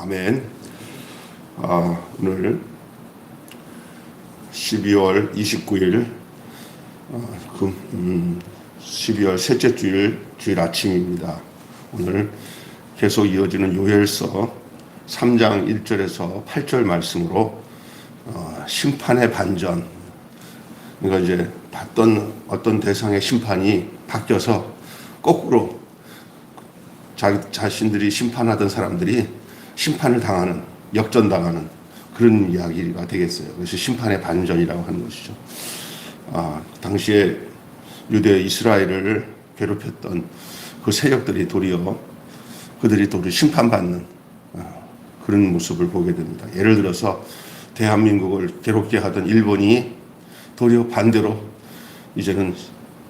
아멘. 오늘 12월 29일 12월 셋째 주일 아침입니다. 오늘 계속 이어지는 요엘서 3장 1절에서 8절 말씀으로 심판의 반전, 그러니까 이제 받던 어떤 대상의 심판이 바뀌어서 거꾸로 자기 자신들이 심판하던 사람들이 심판을 당하는, 역전당하는 그런 이야기가 되겠어요. 그래서 심판의 반전이라고 하는 것이죠. 당시에 유대 이스라엘을 괴롭혔던 그 세력들이 도리어 심판받는 그런 모습을 보게 됩니다. 예를 들어서 대한민국을 괴롭게 하던 일본이 도리어 반대로 이제는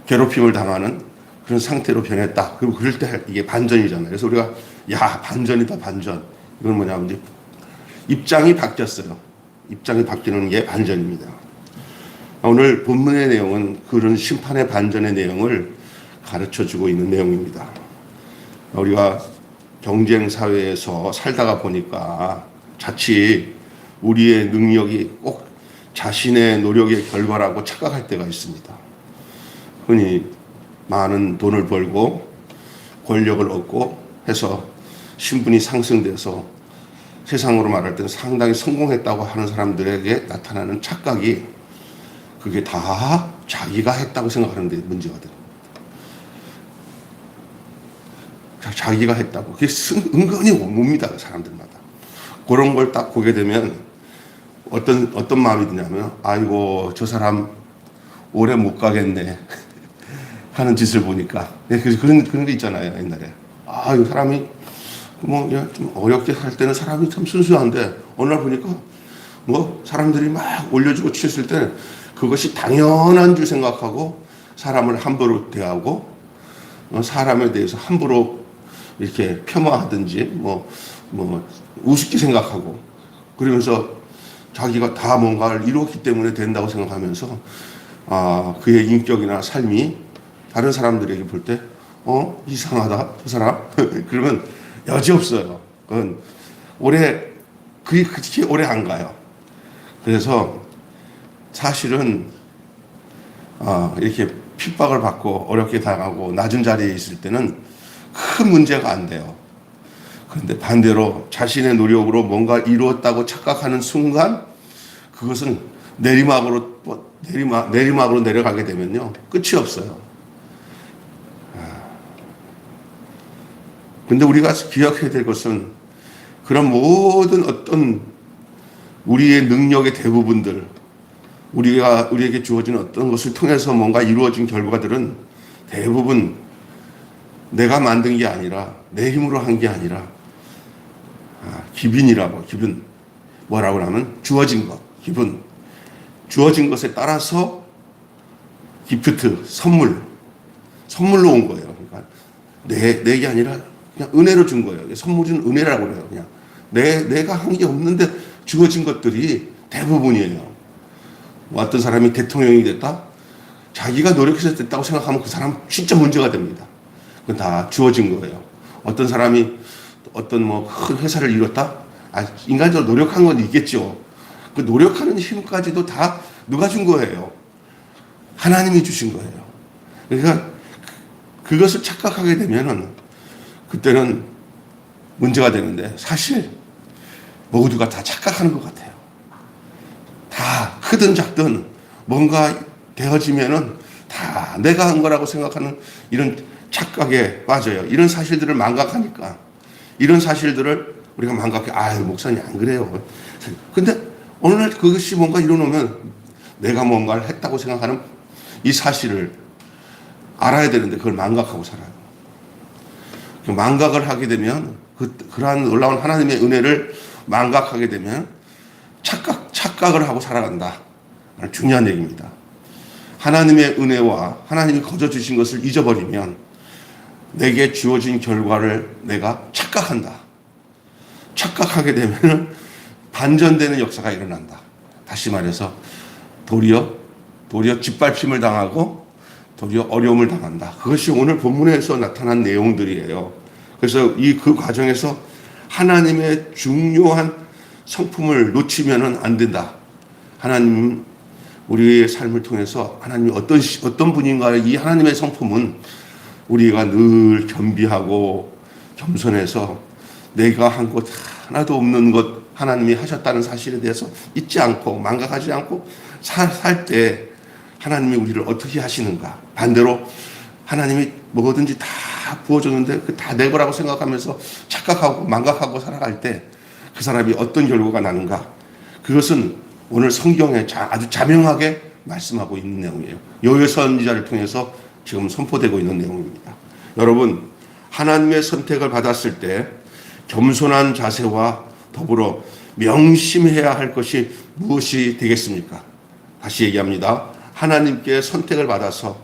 괴롭힘을 당하는 그런 상태로 변했다. 그리고 그럴 때 이게 반전이잖아요. 그래서 우리가 반전이다, 반전. 이건 뭐냐면 이제 입장이 바뀌었어요. 입장이 바뀌는 게 반전입니다. 오늘 본문의 내용은 그런 심판의 반전의 내용을 가르쳐주고 있는 내용입니다. 우리가 경쟁 사회에서 살다가 보니까 자칫 우리의 능력이 꼭 자신의 노력의 결과라고 착각할 때가 있습니다. 흔히 많은 돈을 벌고 권력을 얻고 해서 신분이 상승돼서 세상으로 말할 때는 상당히 성공했다고 하는 사람들에게 나타나는 착각이 그게 다 자기가 했다고 생각하는 데 문제가 됩니다. 자기가 했다고. 그게 은근히 옵니다, 사람들마다. 그런 걸 딱 보게 되면 어떤 마음이 드냐면, 아이고, 저 사람 오래 못 가겠네. 하는 짓을 보니까. 그래서 그런 게 있잖아요, 옛날에. 이 사람이 좀 어렵게 살 때는 사람이 참 순수한데, 어느 날 보니까 사람들이 막 올려주고 취했을 때 그것이 당연한 줄 생각하고 사람을 함부로 대하고, 사람에 대해서 함부로 이렇게 폄하하든지, 우습게 생각하고, 그러면서 자기가 다 뭔가를 이루었기 때문에 된다고 생각하면서, 그의 인격이나 삶이 다른 사람들에게 볼 때, 이상하다, 저 사람? 그러면 여지없어요. 그건 그렇게 오래 안 가요. 그래서 사실은, 이렇게 핍박을 받고 어렵게 당하고 낮은 자리에 있을 때는 큰 문제가 안 돼요. 그런데 반대로 자신의 노력으로 뭔가 이루었다고 착각하는 순간 그것은 내리막으로 내려가게 되면요, 끝이 없어요. 근데 우리가 기억해야 될 것은 그런 모든 어떤 우리의 능력의 대부분들, 우리에게 주어진 어떤 것을 통해서 뭔가 이루어진 결과들은 대부분 내가 만든 게 아니라, 내 힘으로 한 게 아니라, 기분. 뭐라고 하면 주어진 것, 기분. 주어진 것에 따라서 기프트, 선물로 온 거예요. 그러니까 내게 아니라 그냥 은혜로 준 거예요. 선물은 은혜라고 그래요. 그냥 내가 한 게 없는데 주어진 것들이 대부분이에요. 어떤 사람이 대통령이 됐다? 자기가 노력해서 됐다고 생각하면 그 사람 진짜 문제가 됩니다. 그건 다 주어진 거예요. 어떤 사람이 큰 회사를 이뤘다? 인간적으로 노력한 건 있겠죠. 그 노력하는 힘까지도 다 누가 준 거예요? 하나님이 주신 거예요. 그러니까 그것을 착각하게 되면은 그때는 문제가 되는데, 사실 모두가 다 착각하는 것 같아요. 다 크든 작든 뭔가 되어지면은 다 내가 한 거라고 생각하는 이런 착각에 빠져요. 이런 사실들을 망각하니까, 이런 사실들을 우리가 망각해. 목사님 안 그래요. 근데 어느 날 그것이 뭔가 일어나면 내가 뭔가를 했다고 생각하는 이 사실을 알아야 되는데 그걸 망각하고 살아요. 망각을 하게 되면, 그러한 놀라운 하나님의 은혜를 망각하게 되면 착각을 하고 살아간다. 중요한 얘기입니다. 하나님의 은혜와 하나님이 거저 주신 것을 잊어버리면 내게 주어진 결과를 내가 착각한다. 착각하게 되면 반전되는 역사가 일어난다. 다시 말해서 도리어 짓밟힘을 당하고 도리어 어려움을 당한다. 그것이 오늘 본문에서 나타난 내용들이에요. 그래서 그 과정에서 하나님의 중요한 성품을 놓치면은 안 된다. 하나님 우리의 삶을 통해서 하나님이 어떤 분인가, 이 하나님의 성품은 우리가 늘 겸비하고 겸손해서 내가 한 것 하나도 없는 것 하나님이 하셨다는 사실에 대해서 잊지 않고 망각하지 않고 살 때 하나님이 우리를 어떻게 하시는가. 반대로 하나님이 뭐든지 다 부어줬는데 그 다 내 거라고 생각하면서 착각하고 망각하고 살아갈 때 그 사람이 어떤 결과가 나는가. 그것은 오늘 성경에 아주 자명하게 말씀하고 있는 내용이에요. 요엘 선지자를 통해서 지금 선포되고 있는 내용입니다. 여러분, 하나님의 선택을 받았을 때 겸손한 자세와 더불어 명심해야 할 것이 무엇이 되겠습니까? 다시 얘기합니다. 하나님께 선택을 받아서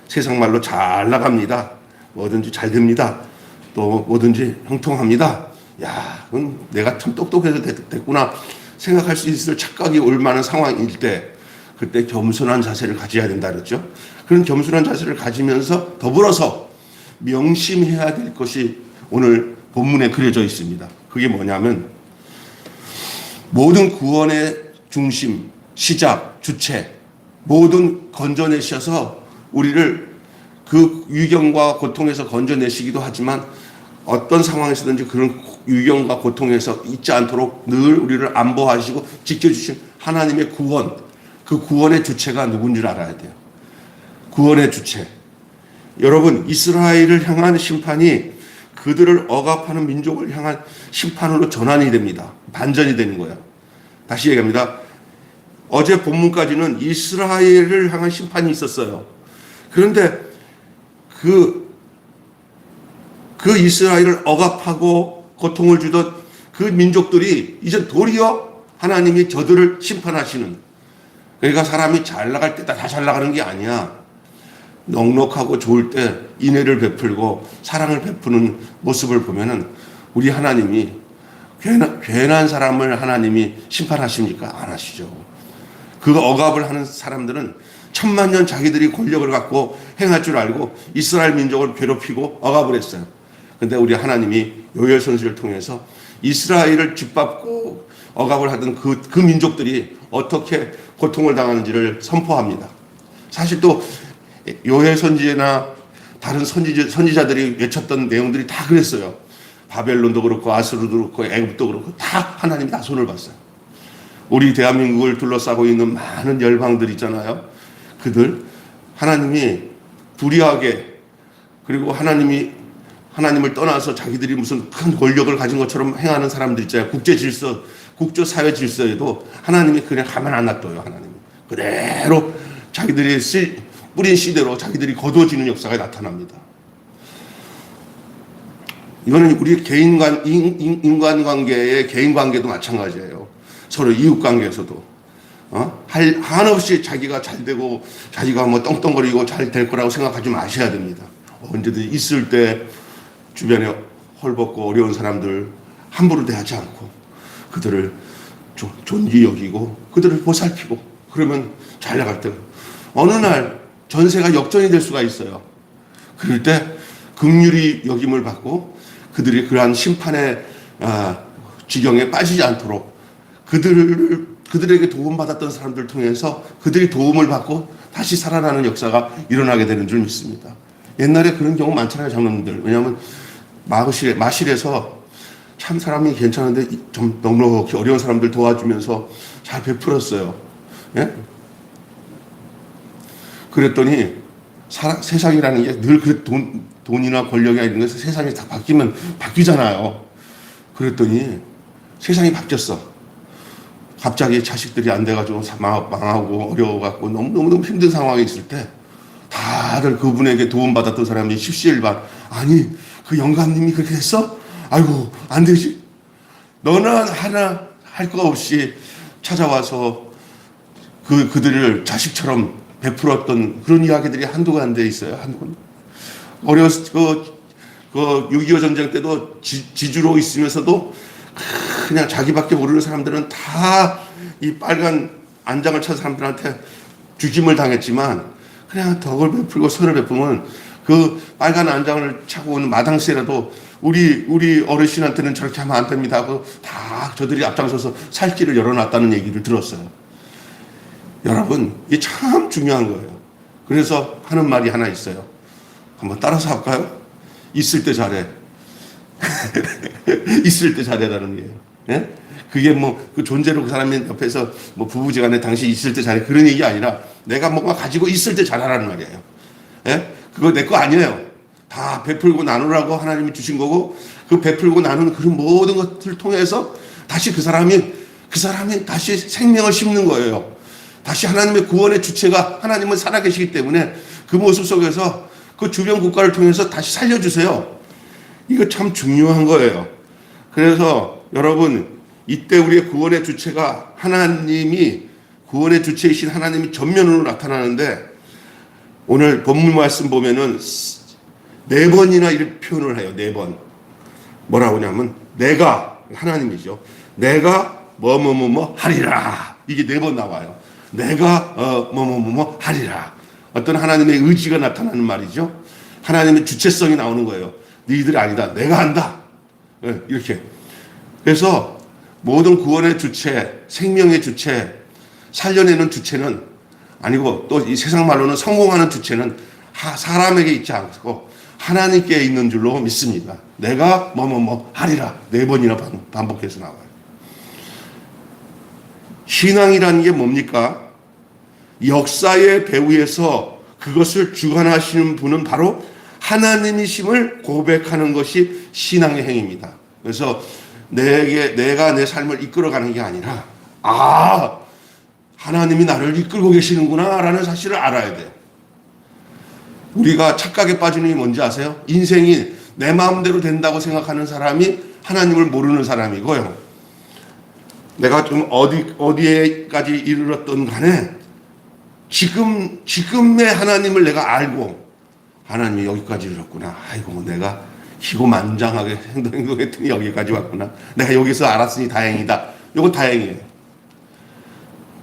세상 말로 잘 나갑니다. 뭐든지 잘 됩니다. 또 뭐든지 형통합니다. 야, 그건 내가 참 똑똑해서 됐구나 생각할 수 있을 착각이 올 만한 상황일 때 그때 겸손한 자세를 가져야 된다 그랬죠. 그런 겸손한 자세를 가지면서 더불어서 명심해야 될 것이 오늘 본문에 그려져 있습니다. 그게 뭐냐면 모든 구원의 중심, 시작, 주체 모든 건져내셔서 우리를 그 위경과 고통에서 건져내시기도 하지만 어떤 상황에서든지 그런 위경과 고통에서 있지 않도록 늘 우리를 안보하시고 지켜주신 하나님의 구원, 그 구원의 주체가 누군지 알아야 돼요. 구원의 주체. 여러분, 이스라엘을 향한 심판이 그들을 억압하는 민족을 향한 심판으로 전환이 됩니다. 반전이 되는 거예요. 다시 얘기합니다. 어제 본문까지는 이스라엘을 향한 심판이 있었어요. 그런데 그 이스라엘을 억압하고 고통을 주던 그 민족들이 이제 도리어 하나님이 저들을 심판하시는, 그러니까 사람이 잘 나갈 때 다 잘 나가는 게 아니야. 넉넉하고 좋을 때 인애를 베풀고 사랑을 베푸는 모습을 보면은 우리 하나님이 괜한 사람을 하나님이 심판하십니까? 안 하시죠. 그 억압을 하는 사람들은 천만년 자기들이 권력을 갖고 행할 줄 알고 이스라엘 민족을 괴롭히고 억압을 했어요. 근데 우리 하나님이 요엘 선지를 통해서 이스라엘을 짓밟고 억압을 하던 그 민족들이 어떻게 고통을 당하는지를 선포합니다. 사실 또 요엘 선지나 다른 선지자들이 외쳤던 내용들이 다 그랬어요. 바벨론도 그렇고 아수르도 그렇고 애굽도 그렇고 다 하나님이 다 손을 봤어요. 우리 대한민국을 둘러싸고 있는 많은 열방들 있잖아요. 그들 하나님이 불의하게, 그리고 하나님을 떠나서 자기들이 무슨 큰 권력을 가진 것처럼 행하는 사람들 있잖아요. 국제 질서, 국제 사회 질서에도 하나님이 그냥 가만 안 놔둬요. 하나님이 그대로 자기들이 뿌린 씨대로 자기들이 거두어지는 역사가 나타납니다. 이거는 우리 인간관계의 개인관계도 마찬가지예요. 서로 이웃관계에서도 한없이 자기가 잘 되고 자기가 뭐 떵떵거리고 잘 될 거라고 생각하지 마셔야 됩니다. 언제든 있을 때 주변에 헐벗고 어려운 사람들 함부로 대하지 않고 그들을 존귀 여기고 그들을 보살피고 그러면 잘 나갈 때 어느 날 전세가 역전이 될 수가 있어요. 그럴 때 긍휼히 여김을 받고 그들이 그러한 심판의 지경에 빠지지 않도록 그들에게 도움받았던 사람들 통해서 그들이 도움을 받고 다시 살아나는 역사가 일어나게 되는 줄 믿습니다. 옛날에 그런 경우 많잖아요, 장로님들. 왜냐하면 마실에서 참 사람이 괜찮은데 좀 넉넉히 어려운 사람들 도와주면서 잘 베풀었어요. 예? 그랬더니 세상이라는 게 늘 돈이나 권력이나 이런 것에서 세상이 다 바뀌잖아요. 그랬더니 세상이 바뀌었어. 갑자기 자식들이 안 돼가지고 망하고 어려워갖고 너무너무 힘든 상황에 있을 때 다들 그분에게 도움받았던 사람이 십시일반, 아니 그 영감님이 그렇게 했어? 아이고 안 되지. 너는 하나 할 거 없이 찾아와서 그들을 자식처럼 베풀었던 그런 이야기들이 한두 안 돼 있어요. 어려웠을 그 6.25 전쟁 때도 지주로 있으면서도 그냥 자기밖에 모르는 사람들은 다 이 빨간 안장을 찬 사람들한테 죽임을 당했지만 그냥 덕을 베풀고 선을 베푸면 그 빨간 안장을 차고 오는 마당새라도 우리 어르신한테는 저렇게 하면 안 됩니다 하고 다 저들이 앞장서서 살길을 열어놨다는 얘기를 들었어요. 여러분, 이게 참 중요한 거예요. 그래서 하는 말이 하나 있어요. 한번 따라서 할까요? 있을 때 잘해. 있을 때 잘해라는 거예요. 예? 그게 뭐 그 존재로 그 사람이 옆에서 뭐 부부지간에 당신 있을 때 잘해 그런 얘기 아니라 내가 뭔가 가지고 있을 때 잘하라는 말이에요. 예? 그거 내 거 아니에요. 다 베풀고 나누라고 하나님이 주신 거고 그 베풀고 나누는 그런 모든 것을 통해서 다시 그 사람이 다시 생명을 심는 거예요. 다시 하나님의 구원의 주체가 하나님은 살아계시기 때문에 그 모습 속에서 그 주변 국가를 통해서 다시 살려주세요. 이거 참 중요한 거예요. 그래서 여러분 이때 우리의 구원의 주체가 하나님이 구원의 주체이신 하나님이 전면으로 나타나는데 오늘 본문 말씀 보면은 4번이나 이렇게 표현을 해요. 4번. 뭐라고 하냐면 내가 하나님이죠. 내가 뭐뭐뭐뭐 하리라. 이게 4번 나와요. 내가 뭐뭐뭐뭐 하리라. 어떤 하나님의 의지가 나타나는 말이죠. 하나님의 주체성이 나오는 거예요. 너희들이 아니다. 내가 한다. 이렇게. 그래서 모든 구원의 주체, 생명의 주체, 살려내는 주체는 아니고 또 이 세상 말로는 성공하는 주체는 사람에게 있지 않고 하나님께 있는 줄로 믿습니다. 내가 뭐뭐뭐 하리라. 4번이나 반복해서 나와요. 신앙이라는 게 뭡니까? 역사의 배후에서 그것을 주관하시는 분은 바로 하나님이심을 고백하는 것이 신앙의 행위입니다. 그래서 내가 내 삶을 이끌어가는 게 아니라 하나님이 나를 이끌고 계시는구나 라는 사실을 알아야 돼요. 우리가 착각에 빠지는 게 뭔지 아세요? 인생이 내 마음대로 된다고 생각하는 사람이 하나님을 모르는 사람이고요. 내가 좀 어디에까지 이르렀던 간에 지금의 하나님을 내가 알고 하나님이 여기까지 이르렀구나. 아이고 내가 기고만장하게 행동했더니 여기까지 왔구나. 내가 여기서 알았으니 다행이다. 이거 다행이에요.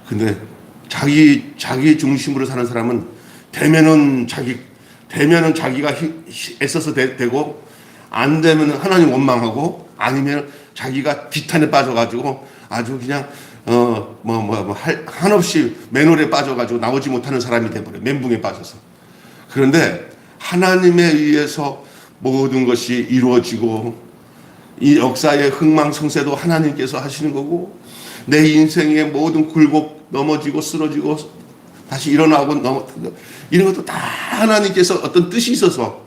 근데 자기 중심으로 사는 사람은 되면은 자기가 애써서 되고 안 되면 하나님 원망하고 아니면 자기가 비탄에 빠져가지고 아주 그냥 한없이 맨홀에 빠져가지고 나오지 못하는 사람이 돼버려요. 멘붕에 빠져서. 그런데 하나님에 의해서 모든 것이 이루어지고 이 역사의 흥망성쇠도 하나님께서 하시는 거고 내 인생의 모든 굴곡 넘어지고 쓰러지고 다시 일어나고 이런 것도 다 하나님께서 어떤 뜻이 있어서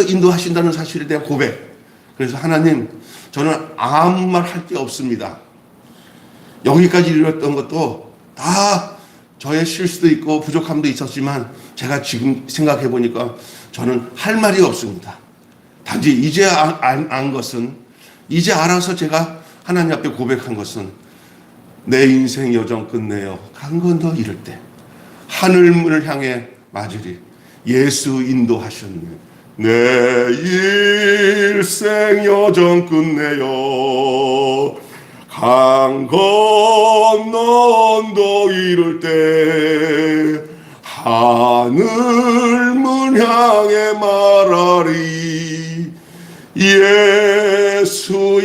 인도하신다는 사실에 대한 고백. 그래서 하나님 저는 아무 말 할 게 없습니다. 여기까지 이르렀던 것도 다 저의 실수도 있고 부족함도 있었지만 제가 지금 생각해 보니까 저는 할 말이 없습니다. 단지 이제 안 것은 이제 알아서 제가 하나님 앞에 고백한 것은 내 인생 여정 끝내어 한 건 더 이를 때 하늘문을 향해 맞으리 예수 인도하셨네. 내 일생 여정 끝내어 강 건너 언덕 이를 때 하늘문 향해 말하리 예수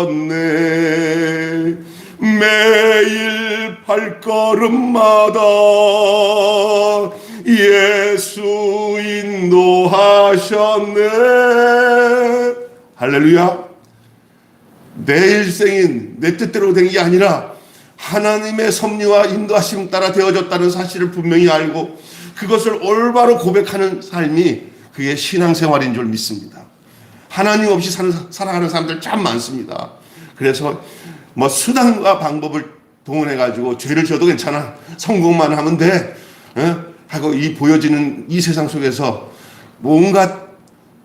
인도하셨네. 매일 발걸음마다 예수 인도하셨네. 할렐루야. 내 일생인 내 뜻대로 된 게 아니라 하나님의 섭리와 인도하심 따라 되어졌다는 사실을 분명히 알고 그것을 올바로 고백하는 삶이 그게 신앙생활인 줄 믿습니다. 하나님 없이 살아가는 사람들 참 많습니다. 그래서 뭐 수단과 방법을 동원해가지고 죄를 져도 괜찮아. 성공만 하면 돼. 하고 이 보여지는 이 세상 속에서 뭔가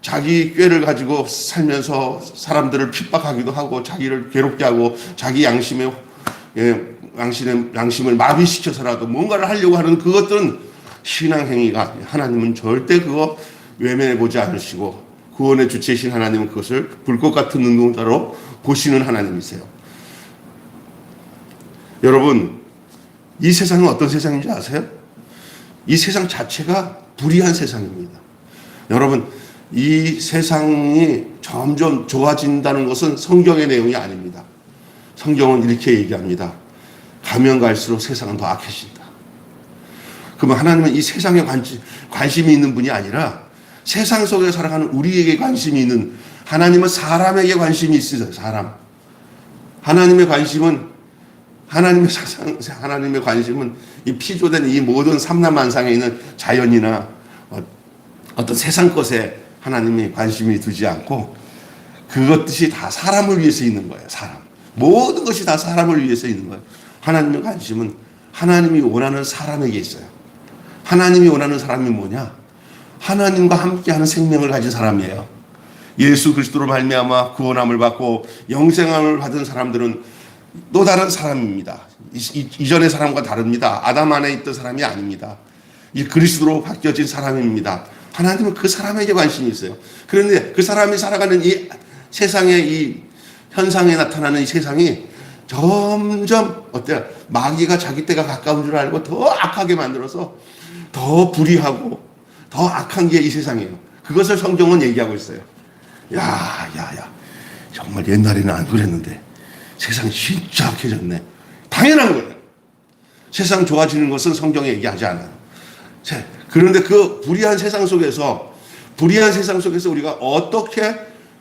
자기 꾀를 가지고 살면서 사람들을 핍박하기도 하고 자기를 괴롭게 하고 자기 양심을 마비시켜서라도 뭔가를 하려고 하는 그것들은 신앙행위가 하나님은 절대 그거 외면해 보지 않으시고 구원의 주체이신 하나님은 그것을 불꽃 같은 눈동자로 보시는 하나님이세요. 여러분 이 세상은 어떤 세상인지 아세요? 이 세상 자체가 불의한 세상입니다. 여러분, 이 세상이 점점 좋아진다는 것은 성경의 내용이 아닙니다. 성경은 이렇게 얘기합니다. 가면 갈수록 세상은 더 악해진다. 그러면 하나님은 이 세상에 관심이 있는 분이 아니라 세상 속에 살아가는 우리에게 관심이 있는, 하나님은 사람에게 관심이 있으세요. 사람. 하나님의 관심은 이 피조된 이 모든 삼라만상에 있는 자연이나 어떤 세상 것에 하나님이 관심이 두지 않고, 그것이 다 사람을 위해서 있는 거예요. 사람. 모든 것이 다 사람을 위해서 있는 거예요. 하나님의 관심은 하나님이 원하는 사람에게 있어요. 하나님이 원하는 사람이 뭐냐? 하나님과 함께하는 생명을 가진 사람이에요. 예수 그리스도로 말미암아 구원함을 받고 영생함을 받은 사람들은 또 다른 사람입니다. 이전의 사람과 다릅니다. 아담 안에 있던 사람이 아닙니다. 이 그리스도로 바뀌어진 사람입니다. 하나님은 그 사람에게 관심이 있어요. 그런데 그 사람이 살아가는 이 세상의 이 현상에 나타나는 이 세상이 점점 어때요? 마귀가 자기 때가 가까운 줄 알고 더 악하게 만들어서 더 불의하고 더 악한 게 이 세상이에요. 그것을 성경은 얘기하고 있어요. 야. 정말 옛날에는 안 그랬는데 세상이 진짜 악해졌네. 당연한 거예요. 세상 좋아지는 것은 성경에 얘기하지 않아요. 그런데 그 불의한 세상 속에서 우리가 어떻게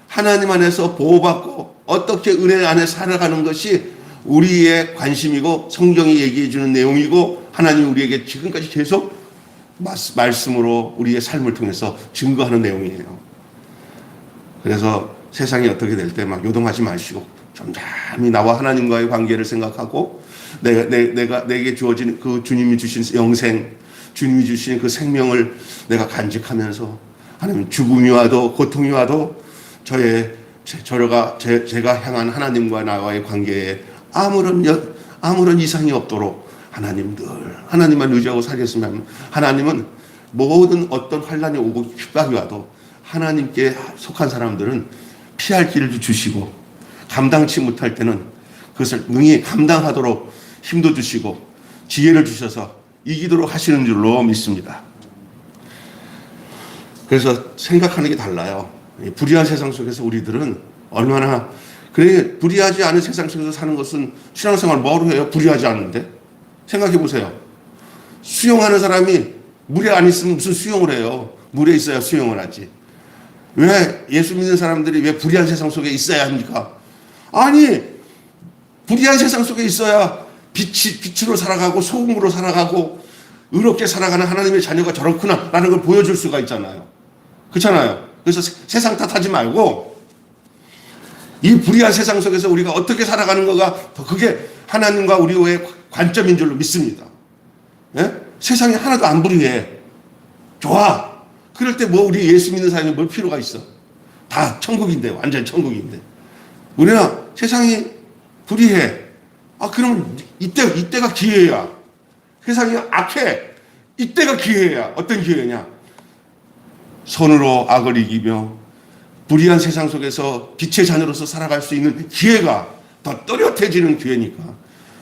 하나님 안에서 보호받고 어떻게 은혜 안에 살아가는 것이 우리의 관심이고 성경이 얘기해 주는 내용이고 하나님이 우리에게 지금까지 계속 말씀으로 우리의 삶을 통해서 증거하는 내용이에요. 그래서 세상이 어떻게 될 때 막 요동하지 마시고 잠잠히 나와 하나님과의 관계를 생각하고 내게 주어진 그 주님이 주신 영생, 주님이 주신 그 생명을 내가 간직하면서 하나님 죽음이 와도 고통이 와도 제가 향한 하나님과 나와의 관계에 아무런 이상이 없도록 하나님만 의지하고 살겠으면, 하나님은 모든 어떤 환란이 오고 핍박이 와도 하나님께 속한 사람들은 피할 길을 주시고 감당치 못할 때는 그것을 능히 감당하도록 힘도 주시고 지혜를 주셔서 이기도록 하시는 줄로 믿습니다. 그래서 생각하는 게 달라요. 불의한 세상 속에서 우리들은 얼마나, 그래, 불의하지 않은 세상 속에서 사는 것은 신앙생활 뭐로 해요? 불의하지 않는데? 생각해 보세요. 수영하는 사람이 물에 안 있으면 무슨 수영을 해요? 물에 있어야 수영을 하지. 왜 예수 믿는 사람들이 왜 불의한 세상 속에 있어야 합니까? 아니, 불의한 세상 속에 있어야 빛으로 살아가고 소금으로 살아가고 의롭게 살아가는 하나님의 자녀가 저렇구나 라는 걸 보여줄 수가 있잖아요. 그렇잖아요. 그래서 세상 탓하지 말고 이 불의한 세상 속에서 우리가 어떻게 살아가는 거가 더 그게 하나님과 우리의 관점인 줄로 믿습니다. 예? 세상이 하나도 안 불의해. 좋아. 그럴 때 뭐 우리 예수 믿는 사람이 뭘 필요가 있어. 다 천국인데, 완전 천국인데. 우리는 세상이 불의해. 그럼 이때가 기회야. 세상이 악해. 이때가 기회야. 어떤 기회냐? 선으로 악을 이기며 불의한 세상 속에서 빛의 자녀로서 살아갈 수 있는 기회가 더 또렷해지는 기회니까.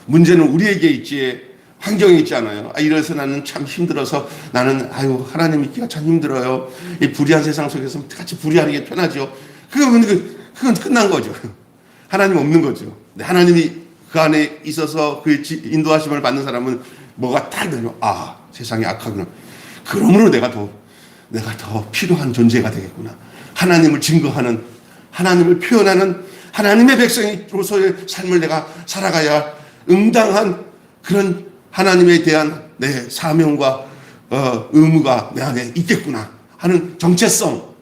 문제는 우리에게 있지 환경에 있지 않아요. 이래서 나는 참 힘들어서 나는 하나님 믿기가 참 힘들어요. 이 불의한 세상 속에서 같이 불의하는 게 편하죠. 그건 끝난 거죠. 하나님 없는 거죠. 하나님이 그 안에 있어서 그 인도하심을 받는 사람은 뭐가 딱 되면 세상이 악하구나. 그러므로 내가 더 필요한 존재가 되겠구나. 하나님을 증거하는, 하나님을 표현하는 하나님의 백성으로서의 삶을 내가 살아가야 응당한 그런 하나님에 대한 내 사명과 의무가 내 안에 있겠구나 하는 정체성,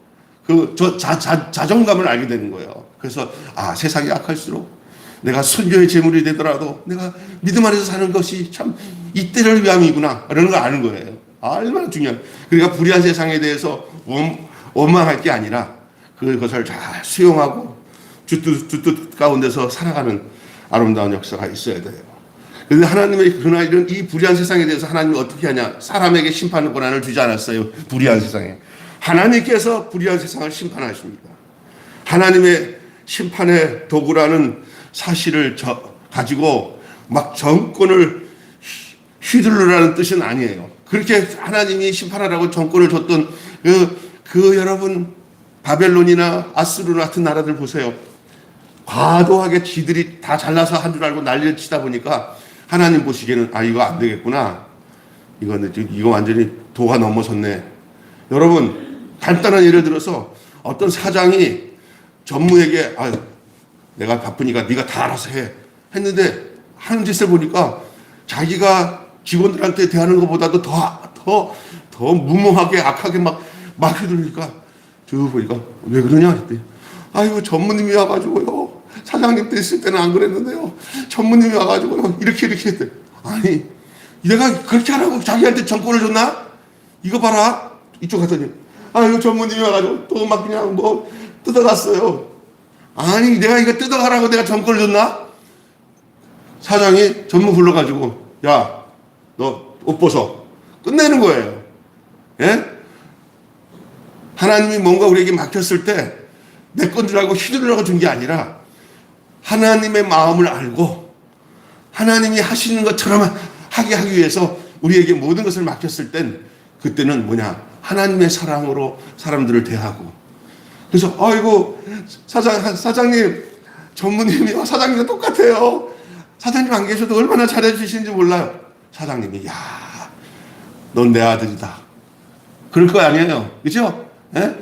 자존감을 알게 되는 거예요. 그래서 세상이 악할수록 내가 순교의 제물이 되더라도 내가 믿음 안에서 사는 것이 참 이때를 위함이구나 이런 걸 아는 거예요. 얼마나 중요한. 그러니까 불의한 세상에 대해서 원망할 게 아니라 그것을 잘 수용하고 주뜻 가운데서 살아가는 아름다운 역사가 있어야 돼요. 그런데 하나님의 그러나 이 불의한 세상에 대해서 하나님이 어떻게 하냐? 사람에게 심판의 권한을 주지 않았어요. 불의한 세상에. 하나님께서 불의한 세상을 심판하십니다. 하나님의 심판의 도구라는 사실을 가지고 막 정권을 휘둘르라는 뜻은 아니에요. 그렇게 하나님이 심판하라고 정권을 줬던 여러분 바벨론이나 아수르 같은 나라들 보세요. 과도하게 지들이 다 잘나서 한 줄 알고 난리를 치다 보니까 하나님 보시기에는 이거 안 되겠구나. 이거 완전히 도가 넘어섰네. 여러분 간단한 예를 들어서 어떤 사장이 전무에게 내가 바쁘니까 네가 다 알아서 해 했는데 하는 짓을 보니까 자기가 직원들한테 대하는 것보다도 더 무모하게 악하게 막 휘둘리니까 저 보니까 왜 그러냐 했더니 아이고 전무님이 와가지고요. 사장님 때 있을 때는 안 그랬는데요. 전무님이 와가지고요. 이렇게 했대. 아니 내가 그렇게 하라고 자기한테 정권을 줬나? 이거 봐라. 이쪽 갔더니 이거 전무님이 와가지고 또 막 그냥 뭐 뜯어갔어요. 아니 내가 이거 뜯어가라고 내가 정권을 줬나? 사장이 전무 불러가지고 야 너 옷 벗어. 끝내는 거예요. 예? 하나님이 뭔가 우리에게 맡겼을 때 내 건 줄 알고 휘두르라고 준 게 아니라 하나님의 마음을 알고 하나님이 하시는 것처럼 하게 하기 위해서 우리에게 모든 것을 맡겼을 땐 그때는 하나님의 사랑으로 사람들을 대하고 그래서 아이고 사장님 전무님이요 사장님과 똑같아요. 사장님 안 계셔도 얼마나 잘해주시는지 몰라요. 사장님이 넌 내 아들이다. 그럴 거 아니에요. 그죠? 예?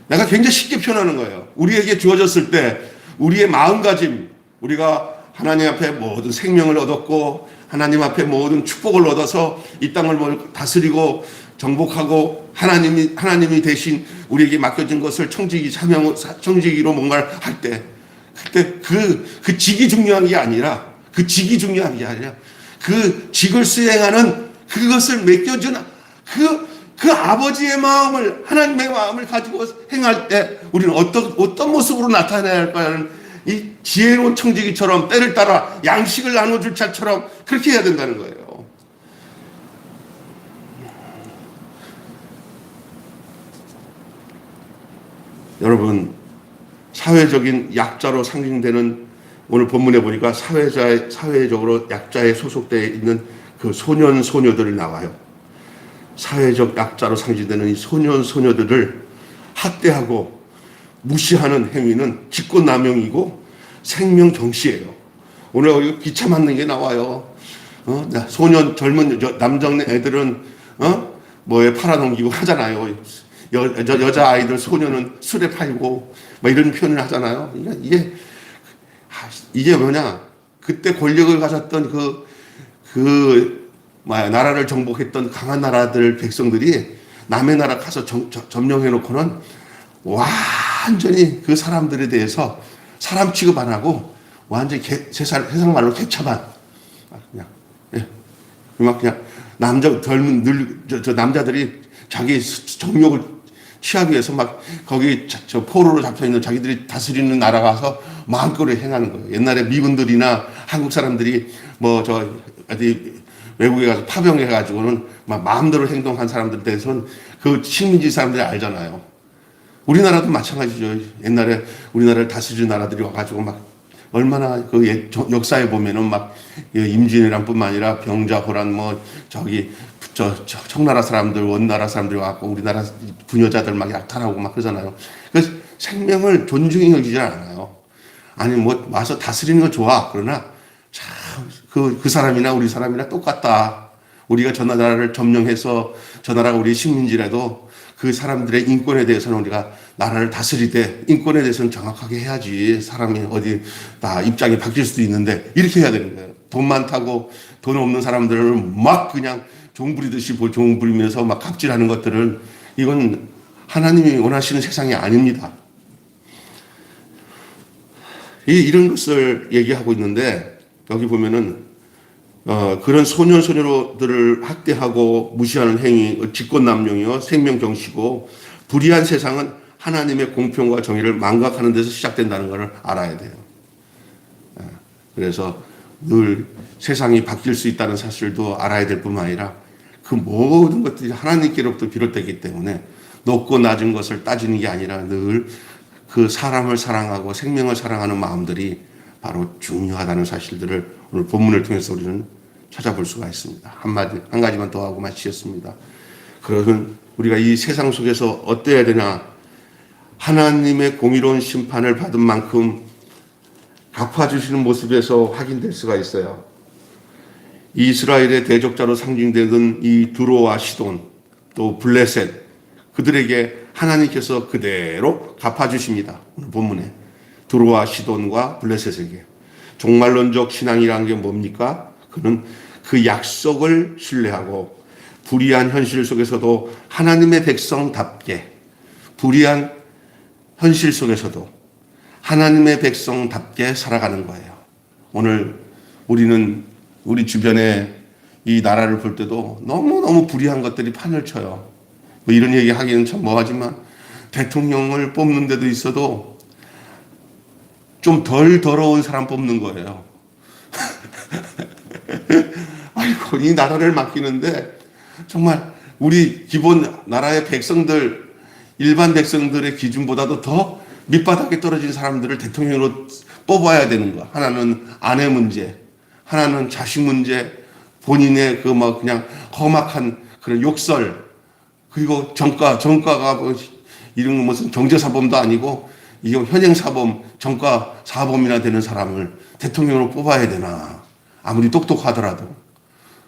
내가 굉장히 쉽게 표현하는 거예요. 우리에게 주어졌을 때 우리의 마음가짐 우리가 하나님 앞에 모든 생명을 얻었고 하나님 앞에 모든 축복을 얻어서 이 땅을 다스리고 정복하고 하나님이 대신 우리에게 맡겨진 것을 청지기로 뭔가를 할 때 그때 그 직이 중요한 게 아니라 그 직을 수행하는 그것을 맡겨준 그 아버지의 마음을 하나님의 마음을 가지고 행할 때 우리는 어떤 모습으로 나타내야 할까라는 이 지혜로운 청지기처럼 때를 따라 양식을 나눠줄 자처럼 그렇게 해야 된다는 거예요. 여러분 사회적인 약자로 상징되는 오늘 본문에 보니까 사회적으로 약자에 소속되어 있는 그 소년 소녀들이 나와요. 사회적 약자로 상징되는 이 소년 소녀들을 학대하고 무시하는 행위는 직권남용이고 생명경시예요. 오늘 여기 기차 맞는 게 나와요. 소년 젊은 남정 애들은 뭐에 팔아넘기고 하잖아요. 여자 아이들 소년은 술에 팔고 뭐 이런 표현을 하잖아요. 그러니까 이게 뭐냐? 그때 권력을 가졌던 나라를 정복했던 강한 나라들 백성들이 남의 나라 가서 점령해 놓고는 완전히 그 사람들에 대해서 사람 취급 안 하고 완전히 세상 말로 개차반 그냥 젊은 남자들이 자기 정욕을 취하기 위해서 막 거기 포로로 잡혀 있는 자기들이 다스리는 나라 가서 마음껏 행하는 거예요. 옛날에 미군들이나 한국 사람들이 어디 외국에 가서 파병해 가지고는 막 마음대로 행동한 사람들에 대해서는 그 식민지 사람들이 알잖아요. 우리나라도 마찬가지죠. 옛날에 우리나라를 다스리는 나라들이 와가지고 막 얼마나 그 역사에 보면은 막 임진왜란 뿐만 아니라 병자, 호란 청나라 사람들, 원나라 사람들이 와갖고 우리나라 부녀자들 막 약탈하고 막 그러잖아요. 그래서 생명을 존중히 여기지 않아요. 아니 와서 다스리는 거 좋아. 그러나 그 사람이나 우리 사람이나 똑같다. 우리가 저 나라를 점령해서 저 나라가 우리 식민지라도 그 사람들의 인권에 대해서는 우리가 나라를 다스리되 인권에 대해서는 정확하게 해야지. 사람이 어디 입장이 바뀔 수도 있는데 이렇게 해야 되는 거예요. 돈 많다고 돈 없는 사람들을 막 그냥 종 부리듯이 종 부리면서 막 갑질하는 것들은 이건 하나님이 원하시는 세상이 아닙니다. 이런 것을 얘기하고 있는데 여기 보면은 그런 소년 소녀들을 학대하고 무시하는 행위, 직권남용이요, 생명경시고 불의한 세상은 하나님의 공평과 정의를 망각하는 데서 시작된다는 것을 알아야 돼요. 그래서 늘 세상이 바뀔 수 있다는 사실도 알아야 될 뿐만 아니라 그 모든 것들이 하나님께로부터 비롯되기 때문에 높고 낮은 것을 따지는 게 아니라 늘 그 사람을 사랑하고 생명을 사랑하는 마음들이 바로 중요하다는 사실들을 오늘 본문을 통해서 우리는 찾아볼 수가 있습니다. 한 가지만 더 하고 마치겠습니다. 그러면 우리가 이 세상 속에서 어때야 되냐? 하나님의 공의로운 심판을 받은 만큼 갚아주시는 모습에서 확인될 수가 있어요. 이스라엘의 대적자로 상징되던 이 두로와 시돈, 또 블레셋, 그들에게 하나님께서 그대로 갚아주십니다. 오늘 본문에 두로와 시돈과 블레셋에게. 종말론적 신앙이라는 게 뭡니까? 그는 그 약속을 신뢰하고 불의한 현실 속에서도 하나님의 백성답게, 불의한 현실 속에서도 하나님의 백성답게 살아가는 거예요. 오늘 우리는 우리 주변에 이 나라를 볼 때도 너무너무 불의한 것들이 판을 쳐요. 뭐 이런 얘기 하기는 참 뭐하지만 대통령을 뽑는 데도 있어도 좀 덜 더러운 사람 뽑는 거예요. 아이고, 이 나라를 맡기는데 정말 우리 기본 나라의 백성들, 일반 백성들의 기준보다도 더 밑바닥에 떨어진 사람들을 대통령으로 뽑아야 되는 거야. 하나는 아내 문제, 하나는 자식 문제, 본인의 그 막 그냥 험악한 그런 욕설, 그리고 정가가 뭐 이런 거 무슨 경제사범도 아니고 이거 현행사범, 정가사범이나 되는 사람을 대통령으로 뽑아야 되나. 아무리 똑똑하더라도.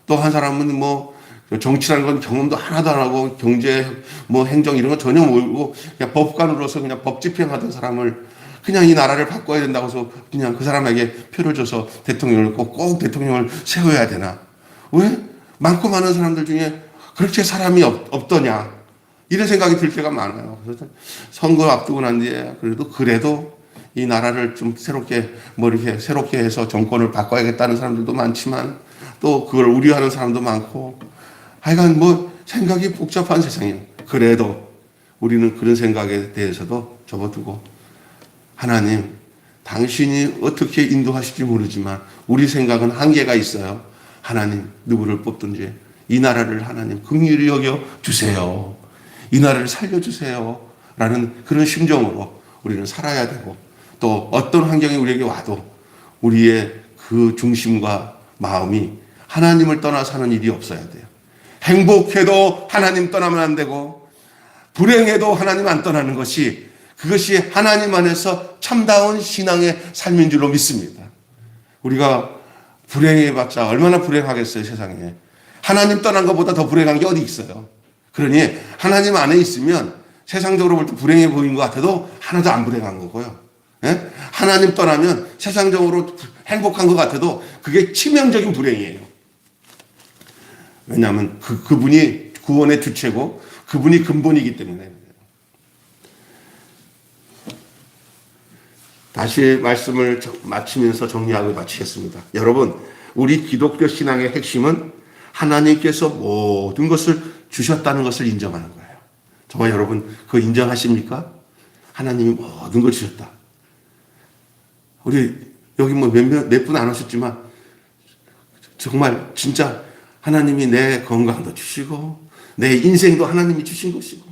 또 한 사람은 뭐 정치라는 건 경험도 하나도 안 하고 경제, 뭐 행정 이런 거 전혀 모르고 그냥 법관으로서 그냥 법 집행하던 사람을 그냥 이 나라를 바꿔야 된다고 해서 그냥 그 사람에게 표를 줘서 대통령을 꼭 대통령을 세워야 되나. 왜? 많고 많은 사람들 중에 그렇게 사람이 없더냐. 이런 생각이 들 때가 많아요. 그래서 선거 앞두고 난 뒤에 그래도 이 나라를 좀 새롭게 해서 정권을 바꿔야겠다는 사람들도 많지만 또 그걸 우려하는 사람도 많고 하여간 뭐 생각이 복잡한 세상이에요. 그래도 우리는 그런 생각에 대해서도 접어두고 하나님, 당신이 어떻게 인도하실지 모르지만 우리 생각은 한계가 있어요. 하나님, 누구를 뽑든지 이 나라를 하나님 긍휼히 여겨 주세요. 이 나라를 살려주세요. 라는 그런 심정으로 우리는 살아야 되고 또 어떤 환경이 우리에게 와도 우리의 그 중심과 마음이 하나님을 떠나 사는 일이 없어야 돼요. 행복해도 하나님 떠나면 안 되고 불행해도 하나님 안 떠나는 것이 그것이 하나님 안에서 참다운 신앙의 삶인 줄로 믿습니다. 우리가 불행해봤자 얼마나 불행하겠어요, 세상에. 하나님 떠난 것보다 더 불행한 게 어디 있어요. 그러니 하나님 안에 있으면 세상적으로 볼 때 불행해 보이는 것 같아도 하나도 안 불행한 거고요. 예? 하나님 떠나면 세상적으로 행복한 것 같아도 그게 치명적인 불행이에요. 왜냐하면 그분이 구원의 주체고 그분이 근본이기 때문에. 다시 말씀을 마치면서 정리하고 마치겠습니다. 여러분, 우리 기독교 신앙의 핵심은 하나님께서 모든 것을 주셨다는 것을 인정하는 거예요. 저와 여러분 그거 인정하십니까? 하나님이 모든 걸 주셨다. 우리 여기 뭐 몇 분 안 오셨지만 정말 진짜 하나님이 내 건강도 주시고 내 인생도 하나님이 주신 것이고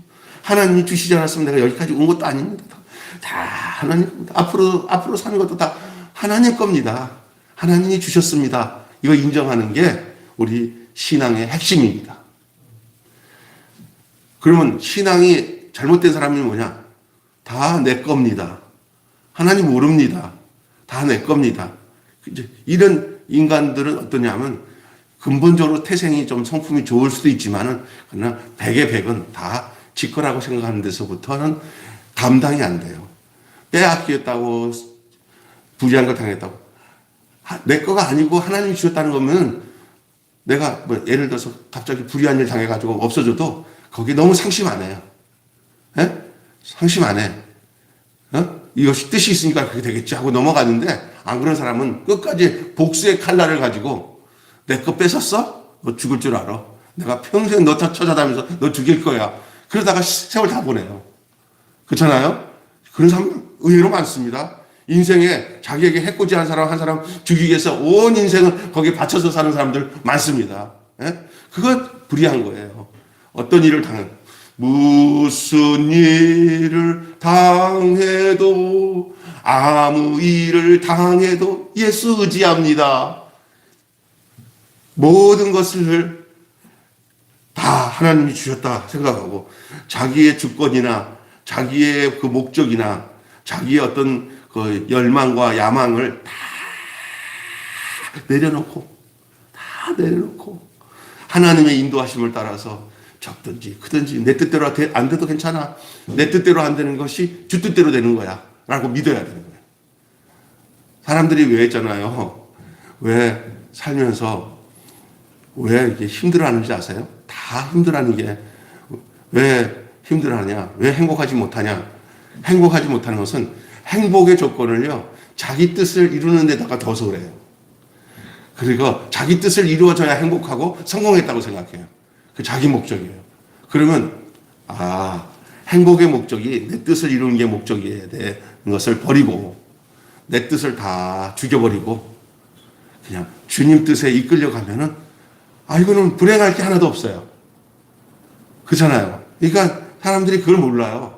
하나님이 주시지 않았으면 내가 여기까지 온 것도 아닙니다. 다 하나님, 앞으로 사는 것도 다 하나님 겁니다. 하나님이 주셨습니다. 이거 인정하는 게 우리 신앙의 핵심입니다. 그러면 신앙이 잘못된 사람이 뭐냐? 다 내 겁니다. 하나님 모릅니다. 다 내 겁니다. 이런 인간들은 어떠냐면 근본적으로 태생이 좀 성품이 좋을 수도 있지만은 그러나 100의 100은 다 지 거라고 생각하는 데서부터는 감당이 안 돼요. 빼앗겼다고 불의한 걸 당했다고 내 거가 아니고 하나님이 주셨다는 거면 내가 뭐 예를 들어서 갑자기 불의한 일 당해가지고 없어져도 거기 너무 상심 안 해요. 예? 상심 안 해. 이것이 뜻이 있으니까 그렇게 되겠지 하고 넘어가는데 안 그런 사람은 끝까지 복수의 칼날을 가지고 내 거 뺏었어? 너 죽을 줄 알아. 내가 평생 너 찾아다니면서 너 죽일 거야. 그러다가 세월 다 보내요. 그렇잖아요? 그런 사람 의외로 많습니다. 인생에 자기에게 해코지한 사람 한 사람 죽이기 위해서 온 인생을 거기에 바쳐서 사는 사람들 많습니다. 예? 그거 불의한 거예요. 어떤 일을 무슨 일을 당해도 아무 일을 당해도 예수 의지합니다. 모든 것을 다 하나님이 주셨다 생각하고 자기의 주권이나 자기의 그 목적이나 자기의 어떤 그 열망과 야망을 다 내려놓고 하나님의 인도하심을 따라서 적든지 크든지 내 뜻대로 안 돼도 괜찮아. 내 뜻대로 안 되는 것이 주 뜻대로 되는 거야 라고 믿어야 되는 거예요. 사람들이 왜 했잖아요. 왜 살면서 왜 이렇게 힘들어하는지 아세요? 다 힘들어하는 게 왜 힘들어하냐? 왜 행복하지 못하냐? 행복하지 못하는 것은 행복의 조건을요, 자기 뜻을 이루는 데다가 둬서 그래요. 그리고 자기 뜻을 이루어져야 행복하고 성공했다고 생각해요. 그 자기 목적이에요. 그러면, 행복의 목적이 내 뜻을 이루는 게 목적이어야 되는 것을 버리고, 내 뜻을 다 죽여버리고, 그냥 주님 뜻에 이끌려가면은, 이거는 불행할 게 하나도 없어요. 그렇잖아요. 그러니까 사람들이 그걸 몰라요.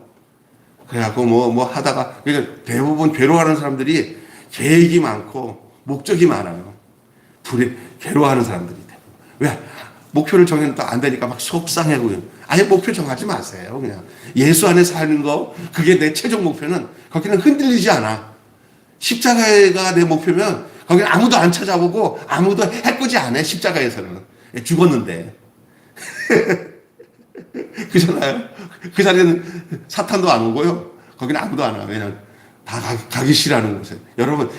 그래갖고 뭐 하다가, 그러니까 대부분 괴로워하는 사람들이 계획이 많고 목적이 많아요. 괴로워하는 사람들이. 왜? 목표를 정해도 안 되니까 막 속상해고요. 아예 목표 정하지 마세요. 그냥 예수 안에 사는 거, 그게 내 최종 목표는 거기는 흔들리지 않아. 십자가가 내 목표면 거기는 아무도 안 찾아보고 아무도 해코지 안 해. 십자가에서는 죽었는데. 그잖아요. 그 자리에는 사탄도 안 오고요. 거기는 아무도 안 와. 왜냐면 다 가기 싫어하는 곳에. 여러분,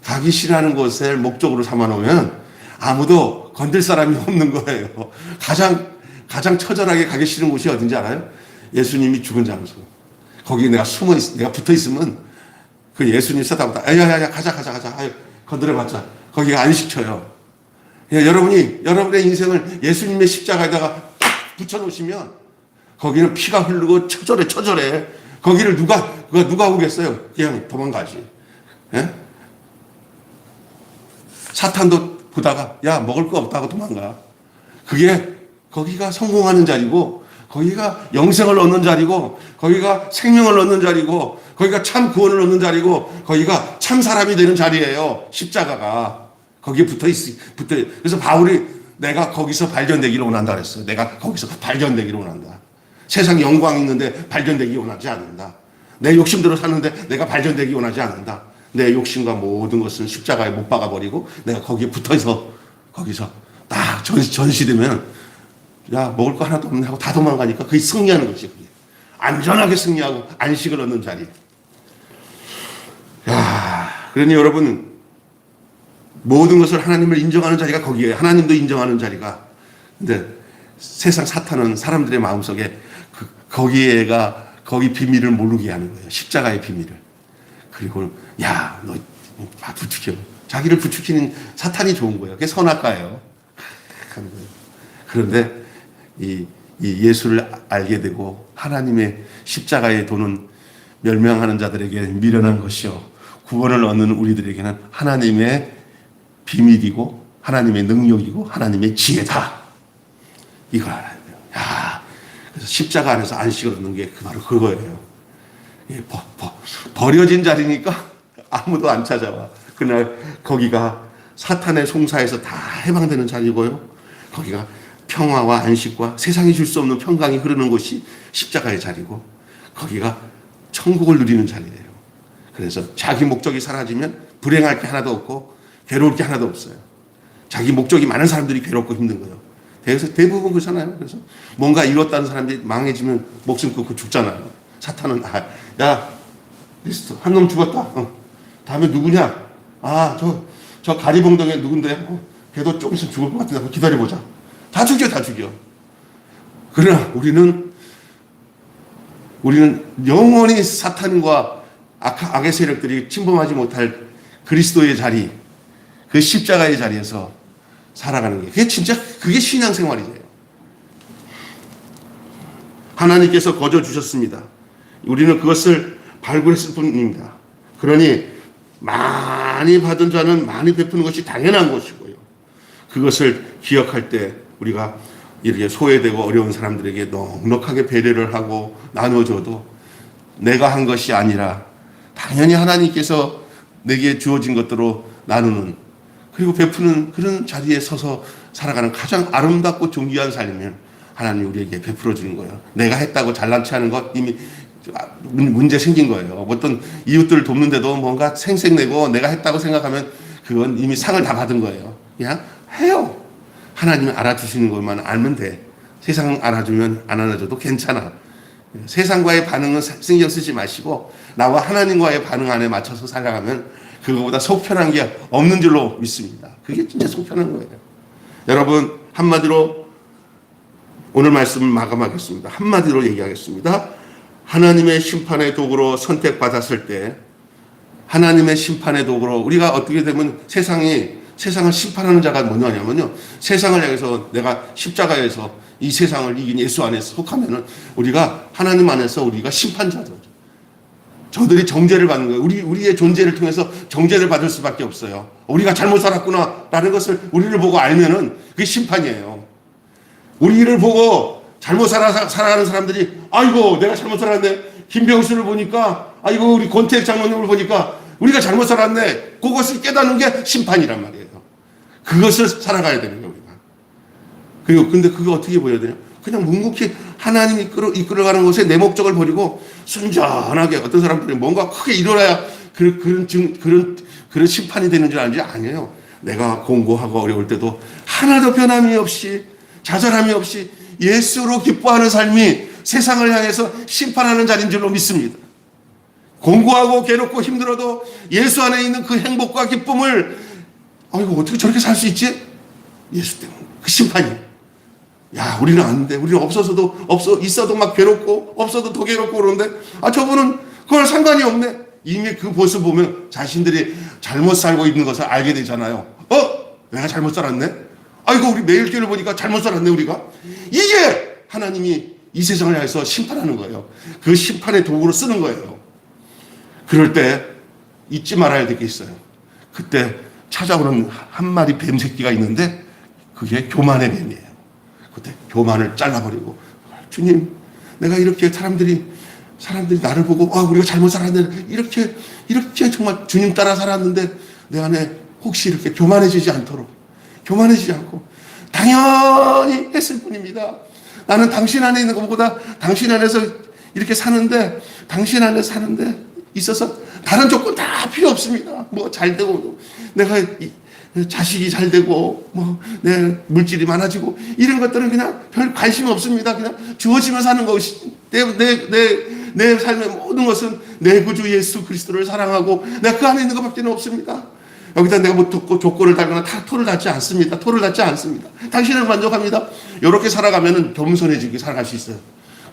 가기 싫어하는 곳을 목적으로 삼아놓으면 아무도 건들 사람이 없는 거예요. 가장 처절하게 가기 싫은 곳이 어딘지 알아요? 예수님이 죽은 장소. 거기 내가 내가 붙어 있으면 그 예수님 쳐다보다, 야, 가자. 건드려봤자. 거기가 안 시켜요. 여러분의 인생을 예수님의 십자가에다가 딱 붙여놓으시면 거기는 피가 흐르고 처절해. 거기를 누가 오겠어요? 그냥 도망가지. 예? 사탄도 보다가, 먹을 거 없다고 도망가. 거기가 성공하는 자리고, 거기가 영생을 얻는 자리고, 거기가 생명을 얻는 자리고, 거기가 참 구원을 얻는 자리고, 거기가 참 사람이 되는 자리예요. 십자가가. 거기에 그래서 바울이 내가 거기서 발견되기를 원한다 그랬어요. 내가 거기서 발견되기를 원한다. 세상 영광이 있는데 발견되기 원하지 않는다. 내 욕심대로 사는데 내가 발견되기 원하지 않는다. 내 욕심과 모든 것은 십자가에 못 박아버리고 내가 거기에 붙어서 거기서 딱 전시되면 먹을 거 하나도 없네 하고 다 도망가니까 그게 승리하는 거지. 그게. 안전하게 승리하고 안식을 얻는 자리. 그러니 여러분, 모든 것을 하나님을 인정하는 자리가 거기에요. 하나님도 인정하는 자리가. 근데 세상 사탄은 사람들의 마음속에 거기 비밀을 모르게 하는 거예요. 십자가의 비밀을. 그리고 너 부추겨. 자기를 부추기는 사탄이 좋은 거예요. 그게 선악과예요. 그런데 이 예수를 알게 되고 하나님의 십자가의 도는 멸망하는 자들에게 미련한 것이요, 구원을 얻는 우리들에게는 하나님의 비밀이고 하나님의 능력이고 하나님의 지혜다. 이걸 알아야 돼요. 그래서 십자가 안에서 안식을 얻는 게 바로 그거예요. 버려진 자리니까 아무도 안 찾아와. 그날 거기가 사탄의 송사에서 다 해방되는 자리고요. 거기가 평화와 안식과 세상이 줄 수 없는 평강이 흐르는 곳이 십자가의 자리고, 거기가 천국을 누리는 자리예요. 그래서 자기 목적이 사라지면 불행할 게 하나도 없고 괴로울 게 하나도 없어요. 자기 목적이 많은 사람들이 괴롭고 힘든 거예요. 그래서 대부분 그렇잖아요. 그래서 뭔가 이뤘다는 사람들이 망해지면 목숨 끊고 죽잖아요. 사탄은 리스트 한 놈 죽었다. 다음에 누구냐? 저 가리봉동에 누군데? 걔도 조금 있으면 죽을 것 같은데 기다려보자. 다 죽여. 그러나 우리는 영원히 사탄과 악의 세력들이 침범하지 못할 그리스도의 자리, 그 십자가의 자리에서 살아가는 게, 그게 신앙생활이에요. 하나님께서 거저 주셨습니다. 우리는 그것을 발굴했을 뿐입니다. 그러니 많이 받은 자는 많이 베푸는 것이 당연한 것이고요. 그것을 기억할 때 우리가 이렇게 소외되고 어려운 사람들에게 넉넉하게 배려를 하고 나눠줘도 내가 한 것이 아니라 당연히 하나님께서 내게 주어진 것들로 나누는, 그리고 베푸는 그런 자리에 서서 살아가는 가장 아름답고 존귀한 삶을 하나님이 우리에게 베풀어 주는 거예요. 내가 했다고 잘난 체하는 것 이미 문제 생긴 거예요. 어떤 이웃들을 돕는데도 뭔가 생색내고 내가 했다고 생각하면 그건 이미 상을 다 받은 거예요. 그냥 해요. 하나님이 알아주시는 것만 알면 돼. 세상 알아주면 안 알아줘도 괜찮아. 세상과의 반응은 신경 쓰지 마시고 나와 하나님과의 반응 안에 맞춰서 살아가면 그거보다 속 편한 게 없는 줄로 믿습니다. 그게 진짜 속 편한 거예요. 여러분, 한마디로 오늘 말씀을 마감하겠습니다. 한마디로 얘기하겠습니다. 하나님의 심판의 도구로 선택받았을 때 하나님의 심판의 도구로 우리가 어떻게 되면 세상을 심판하는 자가 뭐냐면요. 세상을 향해서 내가 십자가에서 이 세상을 이긴 예수 안에서 속하면은 우리가 하나님 안에서 우리가 심판자죠. 저들이 정죄를 받는 거예요. 우리의 존재를 통해서 정죄를 받을 수밖에 없어요. 우리가 잘못 살았구나라는 것을 우리를 보고 알면은 그게 심판이에요. 우리를 보고 잘못 살아가는 사람들이 아이고 내가 잘못 살았네. 김병수를 보니까 아이고 우리 권태익 장로님을 보니까 우리가 잘못 살았네. 그것을 깨닫는 게 심판이란 말이에요. 그것을 살아가야 되는 거예요. 우리가. 근데 그거 어떻게 보여야 되냐? 그냥 묵묵히 하나님 이끌어가는 것에 내 목적을 버리고 순전하게 어떤 사람들이 뭔가 크게 일어나야 그런 심판이 되는 줄 아는지 아니에요. 내가 공고하고 어려울 때도 하나도 변함이 없이 좌절함이 없이 예수로 기뻐하는 삶이 세상을 향해서 심판하는 자리인 줄로 믿습니다. 공고하고 괴롭고 힘들어도 예수 안에 있는 그 행복과 기쁨을 아이고 어떻게 저렇게 살 수 있지? 예수 때문에 그 심판이. 야 우리는 안 돼. 우리는 있어도 막 괴롭고 없어도 더 괴롭고 그러는데 저분은 그걸 상관이 없네. 이미 그 모습 보면 자신들이 잘못 살고 있는 것을 알게 되잖아요. 내가 잘못 살았네. 아이고 우리 매일 교회를 보니까 잘못 살았네 우리가. 이게 하나님이 이 세상을 향해서 심판하는 거예요. 그 심판의 도구로 쓰는 거예요. 그럴 때 잊지 말아야 될 게 있어요. 그때 찾아오는 한 마리 뱀 새끼가 있는데 그게 교만의 뱀이에요. 그때 교만을 잘라버리고 주님 내가 이렇게 사람들이 나를 보고 우리가 잘못 살았는데 이렇게 정말 주님 따라 살았는데 내 안에 혹시 이렇게 교만해지지 않도록 교만해지지 않고 당연히 했을 뿐입니다. 나는 당신 안에 있는 것보다 당신 안에서 이렇게 사는데 당신 안에 사는데 있어서 다른 조건 다 필요 없습니다. 뭐 잘 되고 내가 자식이 잘 되고 뭐 내 물질이 많아지고 이런 것들은 그냥 별 관심 없습니다. 그냥 주어지면 사는 것이 내 삶의 모든 것은 내 구주 예수 그리스도를 사랑하고 내가 그 안에 있는 것밖에 없습니다. 여기다 내가 뭐 조건을 달거나 토를 달지 않습니다. 당신을 만족합니다. 이렇게 살아가면은 겸손해지게 살아갈 수 있어요.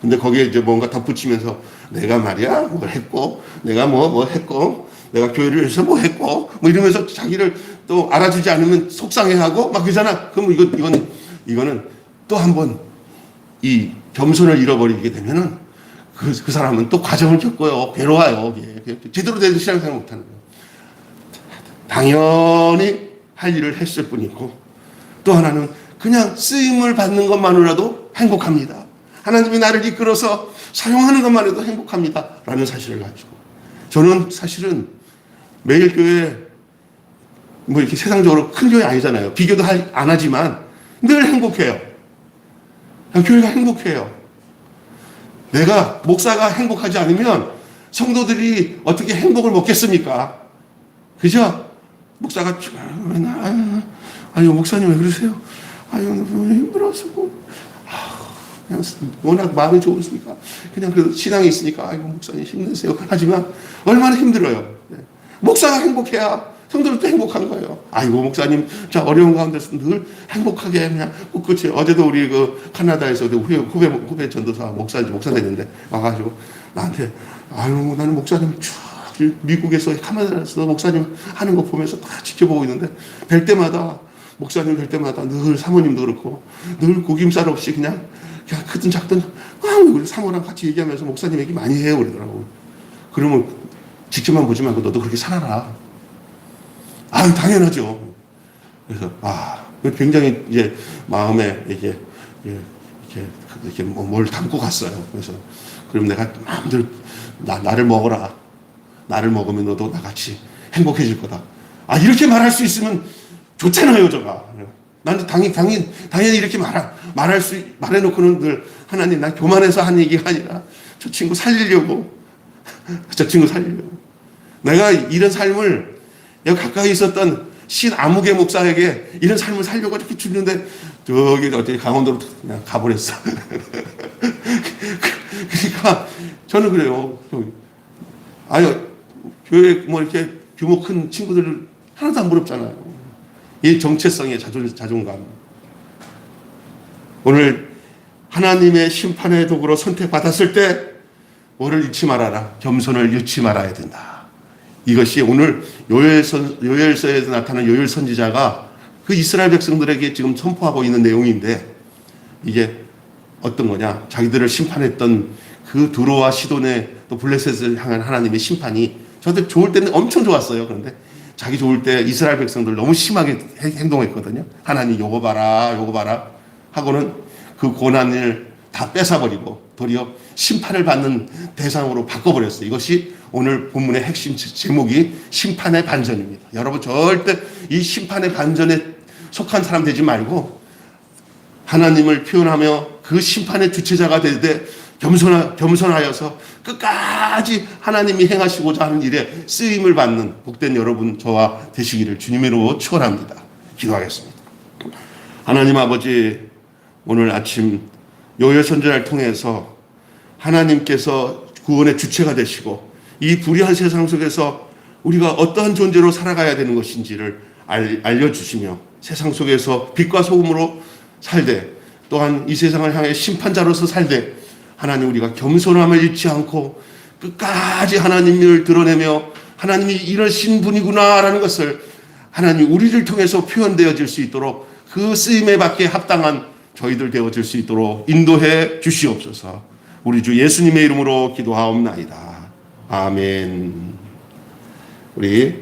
근데 거기에 이제 뭔가 덧붙이면서 내가 말이야 뭘 했고 내가 뭐 했고 내가 교회를 위해서 뭐 했고 뭐 이러면서 자기를 또 알아주지 않으면 속상해하고 막 그러잖아. 그럼 이거는 또 한 번 이 겸손을 잃어버리게 되면은 그 사람은 또 과정을 겪어요. 괴로워요. 제대로 된 신앙생활 못하는 거예요. 당연히 할 일을 했을 뿐이고 또 하나는 그냥 쓰임을 받는 것만으로도 행복합니다. 하나님이 나를 이끌어서 사용하는 것만 해도 행복합니다. 라는 사실을 가지고 저는 사실은 매일 교회 뭐 이렇게 세상적으로 큰 교회 아니잖아요. 비교도 안 하지만 늘 행복해요. 교회가 행복해요. 내가 목사가 행복하지 않으면 성도들이 어떻게 행복을 먹겠습니까? 그죠? 목사가 아유 목사님 왜 그러세요? 아유 힘들어서 그냥 워낙 마음이 좋으시니까 그냥 그 신앙이 있으니까 아이고 목사님 힘내세요 하지만 얼마나 힘들어요. 목사가 행복해야 성도들도 행복한 거예요. 아이고 목사님 자 어려운 가운데서 늘 행복하게 그냥 끝이 어제도 우리 그 카나다에서 후배 전도사 목사 됐는데 와가지고 나한테 아유 나는 목사님 미국에서 카나다에서 목사님 하는 거 보면서 다 지켜보고 있는데 목사님 뵐 때마다 늘 사모님도 그렇고 늘 구김살 없이 그냥 크든 작든 우리 사모랑 같이 얘기하면서 목사님 얘기 많이 해요 그러더라고. 그러면 직접만 보지 말고 너도 그렇게 살아라. 당연하죠. 그래서 굉장히 이제 마음에 이렇게 뭘 담고 갔어요. 그래서 그럼 내가 마음대로 나를 먹어라. 나를 먹으면 너도 나같이 행복해질 거다. 이렇게 말할 수 있으면 좋잖아요, 저가. 나는 당연히 이렇게 말해놓고는 늘 하나님, 나 교만해서 한 얘기가 아니라 저 친구 살리려고. 내가 이런 삶을, 내가 가까이 있었던 신 아무개 목사에게 이런 삶을 살려고 이렇게 주는데 저기 어디 강원도로 그냥 가버렸어. 그러니까 저는 그래요. 아유, 교회 뭐 이렇게 규모 큰 친구들 하나도 안 부럽잖아요. 이 정체성의 자존감. 오늘 하나님의 심판의 도구로 선택받았을 때 뭐를 잃지 말아라. 겸손을 잃지 말아야 된다. 이것이 오늘 요엘서에서 나타난 요엘 선지자가 그 이스라엘 백성들에게 지금 선포하고 있는 내용인데, 이게 어떤 거냐? 자기들을 심판했던 그 두로와 시돈의 또 블레셋을 향한 하나님의 심판이 저한테 좋을 때는 엄청 좋았어요. 그런데 자기 좋을 때 이스라엘 백성들 너무 심하게 행동했거든요. 하나님 요거 봐라 하고는 그 고난을 다 뺏어버리고 도리어 심판을 받는 대상으로 바꿔버렸어요. 이것이 오늘 본문의 핵심 제목이 심판의 반전입니다. 여러분 절대 이 심판의 반전에 속한 사람 되지 말고 하나님을 표현하며 그 심판의 주체자가 되되 겸손하여서 끝까지 하나님이 행하시고자 하는 일에 쓰임을 받는 복된 여러분 저와 되시기를 주님으로 축원합니다. 기도하겠습니다. 하나님 아버지, 오늘 아침 요엘 선지자를 통해서 하나님께서 구원의 주체가 되시고 이 불의한 세상 속에서 우리가 어떠한 존재로 살아가야 되는 것인지를 알려주시며 세상 속에서 빛과 소금으로 살되 또한 이 세상을 향해 심판자로서 살되 하나님, 우리가 겸손함을 잃지 않고 끝까지 하나님을 드러내며 하나님이 이러신 분이구나라는 것을 하나님 우리를 통해서 표현되어질 수 있도록 그 쓰임에 받게 합당한 저희들 되어질 수 있도록 인도해 주시옵소서. 우리 주 예수님의 이름으로 기도하옵나이다. 아멘. 우리